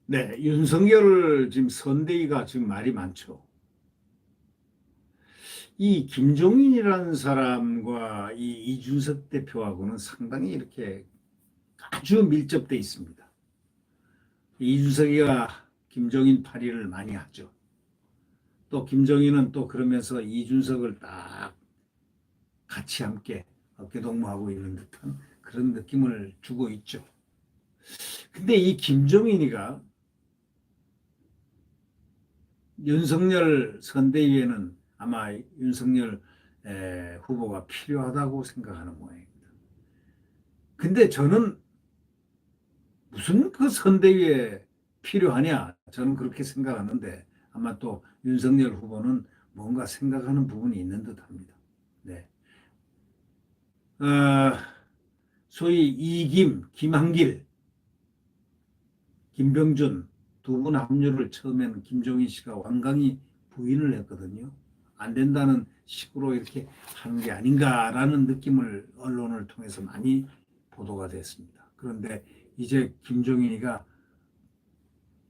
네, 윤석열 지금 선대위가 지금 말이 많죠. 이 김종인이라는 사람과 이 이준석 대표하고는 상당히 이렇게 아주 밀접돼 있습니다. 이준석이가 김종인 파리를 많이 하죠. 또 김종인은 또 그러면서 이준석을 딱 같이 함께 어깨동무하고 있는 듯한 그런 느낌을 주고 있죠. 근데 이 김종인이가 윤석열 선대위에는 아마 윤석열 후보가 필요하다고 생각하는 모양입니다. 근데 저는 무슨 그 선대위에 필요하냐, 저는 그렇게 생각하는데 아마 또 윤석열 후보는 뭔가 생각하는 부분이 있는 듯합니다. 네. 소위 이김, 김한길, 김병준 두 분 합류를 처음에는 김종인 씨가 완강히 부인을 했거든요. 안 된다는 식으로 이렇게 하는 게 아닌가라는 느낌을 언론을 통해서 많이 보도가 됐습니다. 그런데 이제 김종인이가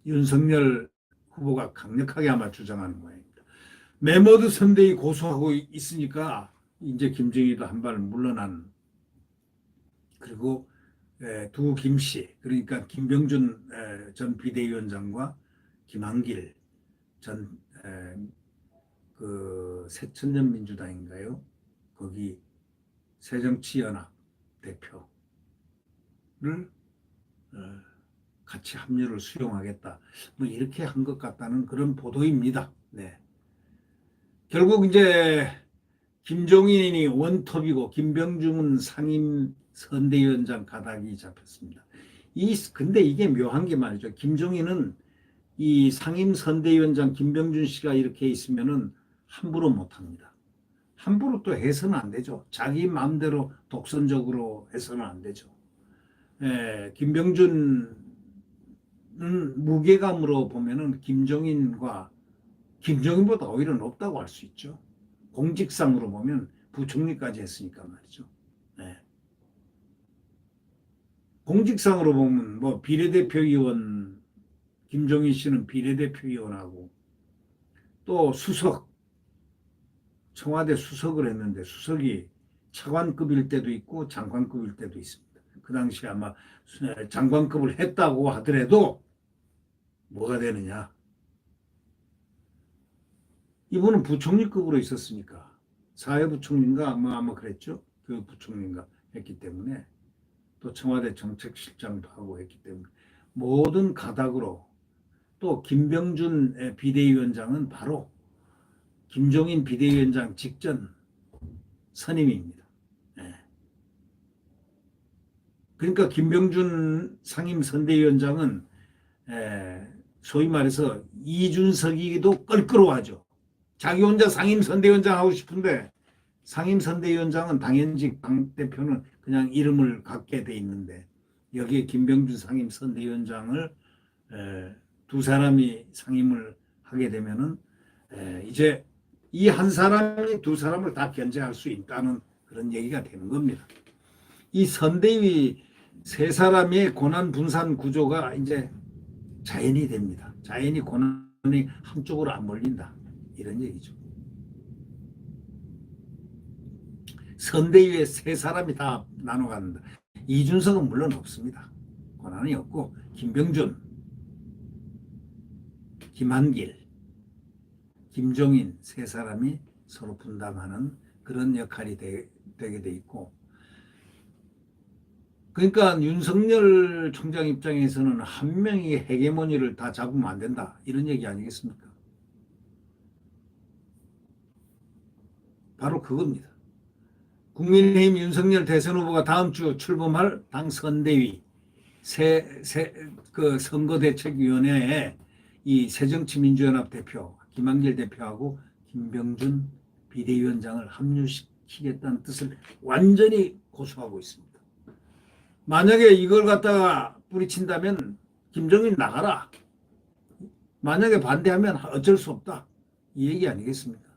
윤석열 후보가 강력하게 아마 주장하는 모양입니다. 메머드 선대위 고소하고 있으니까 이제 김종인이도 한 발 물러난, 그리고 두 김씨, 그러니까 김병준 전 비대위원장과 김한길 전 그 새천년 민주당인가요? 거기 새정치연합 대표를 같이 합류를 수용하겠다. 뭐 이렇게 한 것 같다는 그런 보도입니다. 네. 결국 이제 김종인이 원톱이고 김병준은 상임 선대위원장 가닥이 잡혔습니다. 근데 이게 묘한 게 말이죠. 김종인은 이 상임 선대위원장 김병준 씨가 이렇게 있으면은 함부로 못 합니다. 함부로 또 해서는 안 되죠. 자기 마음대로 독선적으로 해서는 안 되죠. 김병준은 무게감으로 보면은 김종인보다 오히려 높다고 할 수 있죠. 공직상으로 보면 부총리까지 했으니까 말이죠. 네. 공직상으로 보면 뭐 비례대표의원, 김종인 씨는 비례대표의원하고 또 수석, 청와대 수석을 했는데 수석이 차관급일 때도 있고 장관급일 때도 있습니다. 그 당시에 아마 장관급을 했다고 하더라도 뭐가 되느냐. 이분은 부총리급으로 있었으니까 사회부총리인가 아마 그랬죠. 교육부총리인가 했기 때문에 또 청와대 정책실장도 하고 했기 때문에 모든 가닥으로, 또 김병준 비대위원장은 바로 김종인 비대위원장 직전 선임입니다. 그러니까 김병준 상임 선대위원장은 소위 말해서 이준석이도 껄끄러워하죠. 자기 혼자 상임 선대위원장 하고 싶은데 상임 선대위원장은 당연직 당대표는 그냥 이름을 갖게 돼 있는데 여기에 김병준 상임 선대위원장을 두 사람이 상임을 하게 되면은 이제 이 한 사람이 두 사람을 다 견제할 수 있다는 그런 얘기가 되는 겁니다. 이 선대위 세 사람의 권한 분산 구조가 이제 자연이 됩니다. 자연히 권한이 한쪽으로 안 몰린다. 이런 얘기죠. 선대위에 세 사람이 다 나눠간다. 이준석은 물론 없습니다. 권한이 없고 김병준, 김한길, 김종인 세 사람이 서로 분담하는 그런 역할이 되게 돼 있고, 그러니까 윤석열 총장 입장에서는 한 명이 헤게모니를 다 잡으면 안 된다. 이런 얘기 아니겠습니까? 바로 그겁니다. 국민의힘 윤석열 대선 후보가 다음 주 출범할 당 선대위 그 선거대책위원회에 이 새정치민주연합 대표 김한길 대표하고 김병준 비대위원장을 합류시키겠다는 뜻을 완전히 고수하고 있습니다. 만약에 이걸 갖다가 뿌리친다면 김종인 나가라. 만약에 반대하면 어쩔 수 없다. 이 얘기 아니겠습니까?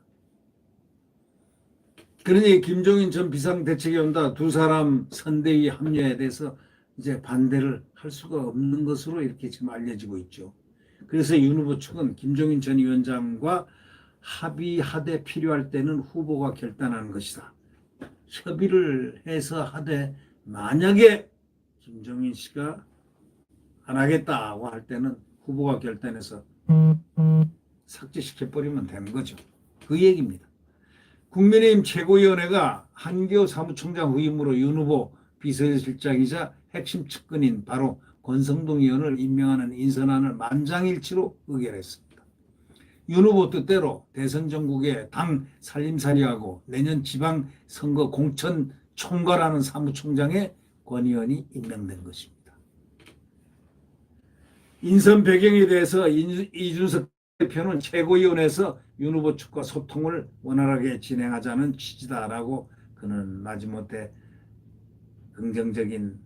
그러니 김종인 전 비상대책위원다 두 사람 선대위 합류에 대해서 이제 반대를 할 수가 없는 것으로 이렇게 지금 알려지고 있죠. 그래서 윤 후보 측은 김종인 전 위원장과 합의하되 필요할 때는 후보가 결단하는 것이다. 협의를 해서 하되 만약에 김종인 씨가 안 하겠다고 할 때는 후보가 결단해서 삭제시켜버리면 되는 거죠. 그 얘기입니다. 국민의힘 최고위원회가 한기호 사무총장 후임으로 윤 후보 비서실장이자 핵심 측근인 바로 권성동 의원을 임명하는 인선안을 만장일치로 의결했습니다. 윤 후보 뜻대로 대선 전국에 당 살림살이하고 내년 지방선거 공천 총괄하는 사무총장에 권 의원이 임명된 것입니다. 인선 배경에 대해서 이준석 대표는 최고위원회에서 윤 후보 측과 소통을 원활하게 진행하자는 취지다라고 그는 마지못해 긍정적인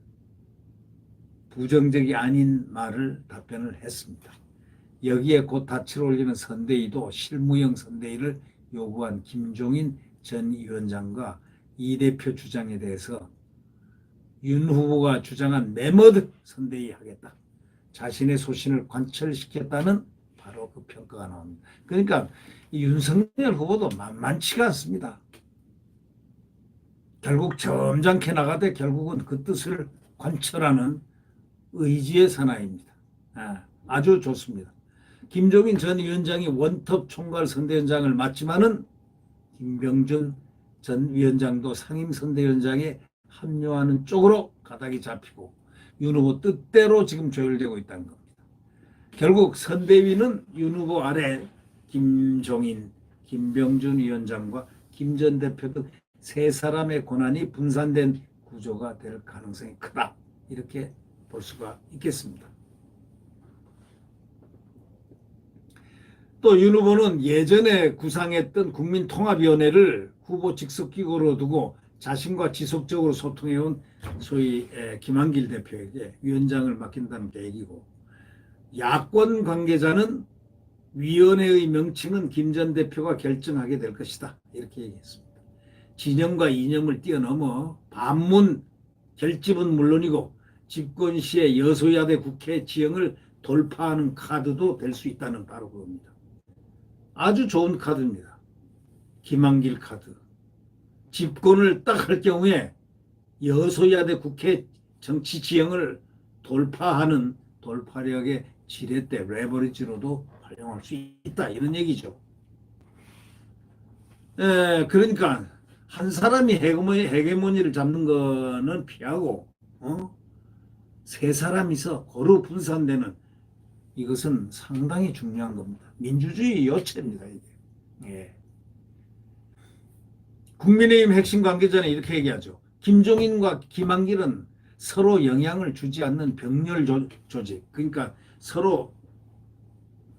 부정적이 아닌 말을 답변을 했습니다. 여기에 곧 닻을 올리는 선대위도 실무형 선대위를 요구한 김종인 전 위원장과 이 대표 주장에 대해서 윤 후보가 주장한 메머드 선대위 하겠다. 자신의 소신을 관철시켰다는 바로 그 평가가 나옵니다. 그러니까 이 윤석열 후보도 만만치가 않습니다. 결국 점잖게 나가되 결국은 그 뜻을 관철하는 의지의 사나이입니다. 아주 좋습니다. 김종인 전 위원장이 원톱 총괄 선대위원장을 맡지만은 김병준 전 위원장도 상임선대위원장에 합류하는 쪽으로 가닥이 잡히고 윤 후보 뜻대로 지금 조율되고 있다는 겁니다. 결국 선대위는 윤 후보 아래 김종인, 김병준 위원장과 김 전 대표 등 세 사람의 권한이 분산된 구조가 될 가능성이 크다. 이렇게 볼 수가 있겠습니다. 또 윤 후보는 예전에 구상했던 국민통합위원회를 후보 직속기구로 두고 자신과 지속적으로 소통해온 소위 김한길 대표에게 위원장을 맡긴다는 계획이고, 야권 관계자는 위원회의 명칭은 김 전 대표가 결정하게 될 것이다. 이렇게 얘기했습니다. 진영과 이념을 뛰어넘어 반문 결집은 물론이고 집권 시에 여소야대 국회 지형을 돌파하는 카드도 될 수 있다는 바로 그겁니다. 아주 좋은 카드입니다. 김한길 카드. 집권을 딱 할 경우에 여소야대 국회 정치 지형을 돌파하는 돌파력의 지렛대 레버리지로도 활용할 수 있다. 이런 얘기죠. 그러니까 한 사람이 헤게모니를 잡는 거는 피하고 세 사람이서 고루 분산되는 이것은 상당히 중요한 겁니다. 민주주의 요체입니다. 이게. 예. 국민의힘 핵심 관계자는 이렇게 얘기하죠. 김종인과 김한길은 서로 영향을 주지 않는 병렬 조직, 그러니까 서로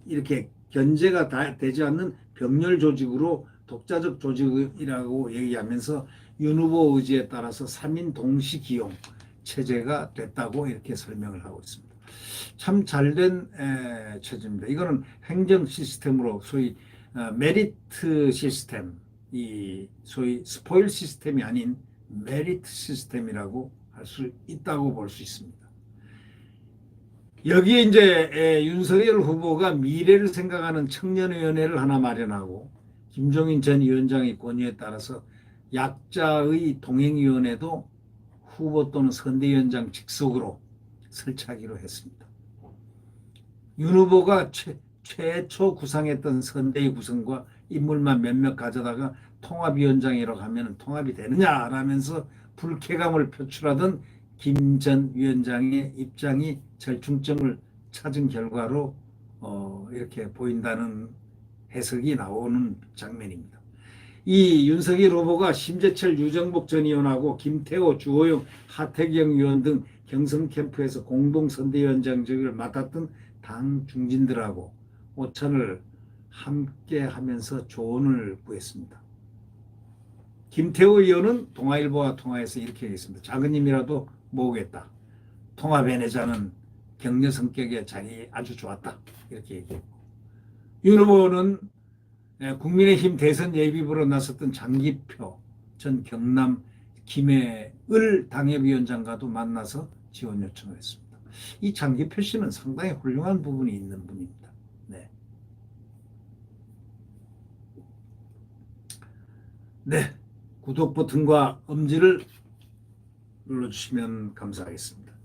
이렇게 견제가 되지 않는 병렬 조직으로 독자적 조직이라고 얘기하면서 윤 후보 의지에 따라서 3인 동시 기용 체제가 됐다고 이렇게 설명을 하고 있습니다. 참 잘된 체제입니다. 이거는 행정 시스템으로 소위 메리트 시스템, 이 소위 스포일 시스템이 아닌 메리트 시스템이라고 할 수 있다고 볼 수 있습니다. 여기에 이제 윤석열 후보가 미래를 생각하는 청년위원회를 하나 마련하고 김종인 전 위원장의 권유에 따라서 약자의 동행위원회도 후보 또는 선대위원장 직속으로 설치하기로 했습니다. 윤 후보가 최초 구상했던 선대위 구성과 인물만 몇몇 가져다가 통합위원장이라고 하면 통합이 되느냐라면서 불쾌감을 표출하던 김 전 위원장의 입장이 절충점을 찾은 결과로 이렇게 보인다는 해석이 나오는 장면입니다. 이 윤석열 후보가 심재철, 유정복 전 의원하고 김태호, 주호영, 하태경 의원 등 경선 캠프에서 공동선대위원장직을 맡았던 당 중진들하고 오찬을 함께 하면서 조언을 구했습니다. 김태호 의원은 동아일보와 통화해서 이렇게 얘기했습니다. 작은 힘이라도 모으겠다. 통합해내자는 격려 성격의 자리 아주 좋았다. 이렇게 얘기했고, 윤 후보는 국민의힘 대선 예비부로 나섰던 장기표, 전 경남 김해을 당협위원장과도 만나서 지원 요청을 했습니다. 이 장기표 씨는 상당히 훌륭한 부분이 있는 분입니다. 네. 네. 구독 버튼과 엄지를 눌러주시면 감사하겠습니다.